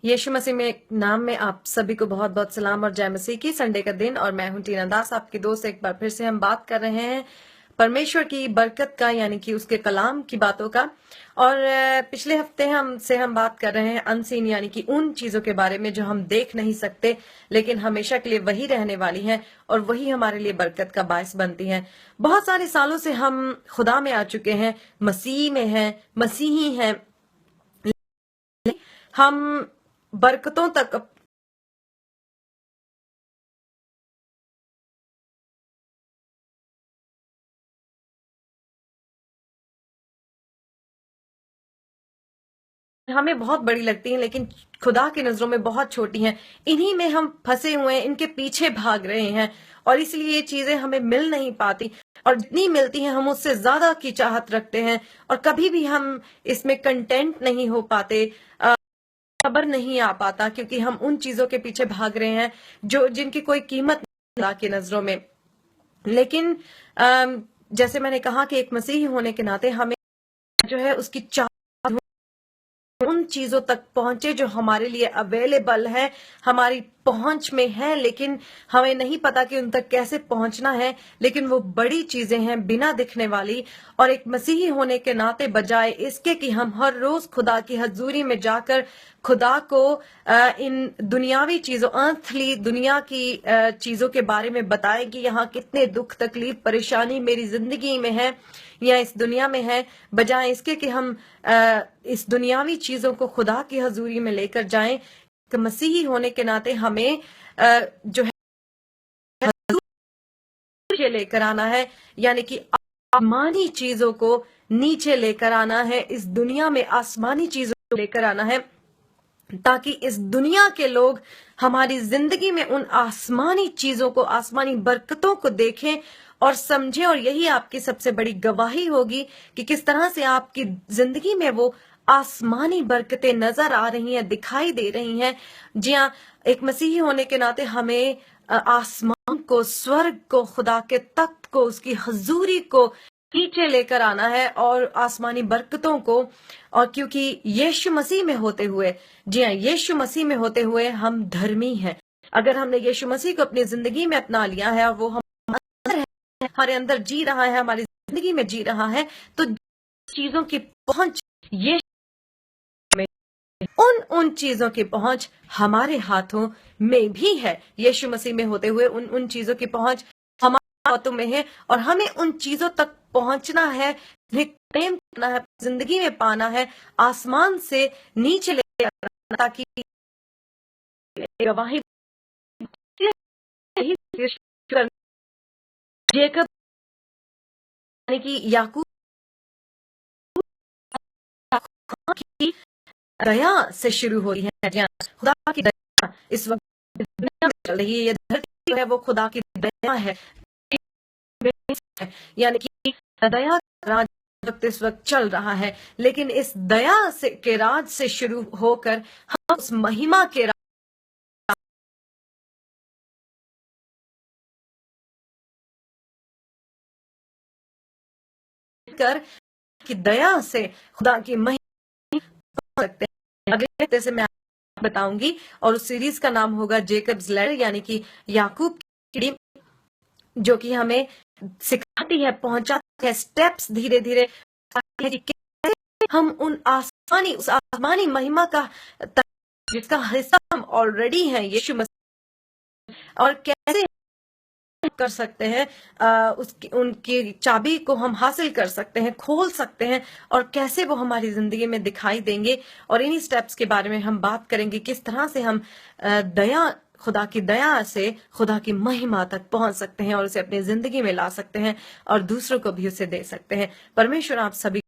यीशु मसीह में नाम में आप सभी को बहुत बहुत सलाम और जय मसीह की। संडे का दिन और मैं हूं टीना दास, आपकी दोस्त। एक बार फिर से हम बात कर रहे हैं परमेश्वर की बरकत का, यानी कि उसके कलाम की बातों का। और पिछले हफ्ते हम बात कर रहे हैं अनसीन, यानी कि उन चीजों के बारे में जो हम देख नहीं सकते लेकिन हमेशा के लिए वही रहने वाली हैं और वही हमारे लिए बरकत का बायस बनती हैं। बहुत सारे सालों से हम खुदा में आ चुके हैं, मसीह में हैं, मसीही हैं, हम बरकतों तक हमें बहुत बड़ी लगती हैं लेकिन खुदा की नजरों में बहुत छोटी हैं। इन्हीं में हम फंसे हुए हैं, इनके पीछे भाग रहे हैं और इसलिए ये चीजें हमें मिल नहीं पाती। और जितनी मिलती हैं हम उससे ज्यादा की चाहत रखते हैं और कभी भी हम इसमें कंटेंट नहीं हो पाते, खबर नहीं आ पाता, क्योंकि हम उन चीजों के पीछे भाग रहे हैं जो जिनकी कोई कीमत नहीं खुदा की नजरों में। लेकिन जैसे मैंने कहा कि एक मसीही होने के नाते हमें जो है उसकी चाह उन चीजों तक पहुंचे जो हमारे लिए अवेलेबल है, हमारी पहुंच में है, लेकिन हमें नहीं पता कि उन तक कैसे पहुंचना है। लेकिन वो बड़ी चीजें हैं बिना दिखने वाली। और एक मसीही होने के नाते बजाय इसके कि हम हर रोज खुदा की हजूरी में जाकर खुदा को इन दुनियावी चीजों, अर्थली दुनिया की चीजों के बारे में बताएं कि यहाँ कितने दुख तकलीफ परेशानी मेरी जिंदगी में है या इस दुनिया में है, बजाय इसके कि हम इस दुनियावी चीजों को खुदा की हजूरी में लेकर जाएं। कि मसीही होने के नाते हमें जो है नीचे लेकर आना है, यानी कि आसमानी चीजों को नीचे लेकर आना है, इस दुनिया में आसमानी चीजों को लेकर आना है, ताकि इस दुनिया के लोग हमारी जिंदगी में उन आसमानी चीजों को, आसमानी बरकतों को देखें और समझें। और यही आपकी सबसे बड़ी गवाही होगी कि किस तरह से आपकी जिंदगी में वो आसमानी बरकतें नजर आ रही हैं, दिखाई दे रही हैं। जी हाँ, एक मसीही होने के नाते हमें आसमान को, स्वर्ग को, खुदा के तख्त को, उसकी हजूरी को नीचे लेकर आना है और आसमानी बरकतों को। और क्योंकि यीशु मसीह में होते हुए, जी हाँ, यीशु मसीह में होते हुए हम धर्मी हैं। अगर हमने यीशु मसीह को अपनी जिंदगी में अपना लिया है और वो हम अंदर है, हमारे अंदर जी रहा है, हमारी जिंदगी में जी रहा है, तो चीजों की पहुंच ये उन चीजों की पहुंच हमारे हाथों में भी है। यीशु मसीह में होते हुए उन चीजों की पहुंच हमारे हाथों में है और हमें उन चीजों तक पहुंचना है, प्रेम करना है, जिंदगी में पाना है, आसमान से नीचे ले आना, ताकि गवाही जेकब यानी कि याकूब की दया से शुरू हो रही है। खुदा की दया इस वक्त दुनिया में चल रही है, ये धरती जो है वो खुदा की दया है, यानी कि दया का राज इस वक्त चल रहा है। लेकिन इस दया से के राज से शुरू होकर हम उस महिमा के कर की दया से खुदा की महिमा सकते हैं। अगले हफ्ते से मैं आपको बताऊंगी और उस सीरीज का नाम होगा जेकब्स लैडर, यानी कि याकूब की टीम, जो कि हमें सिखाती है, पहुंचाती है स्टेप्स धीरे धीरे, हम उस आसमानी महिमा का, जिसका हिस्सा हम ऑलरेडी हैं यीशु मसीह, और कैसे कर सकते हैं, उसकी उनकी चाबी को हम हासिल कर सकते हैं, खोल सकते हैं, और कैसे वो हमारी जिंदगी में दिखाई देंगे। और इन्हीं स्टेप्स के बारे में हम बात करेंगे, किस तरह से हम खुदा की दया से खुदा की महिमा तक पहुंच सकते हैं और उसे अपनी जिंदगी में ला सकते हैं और दूसरों को भी उसे दे सकते हैं। परमेश्वर आप सभी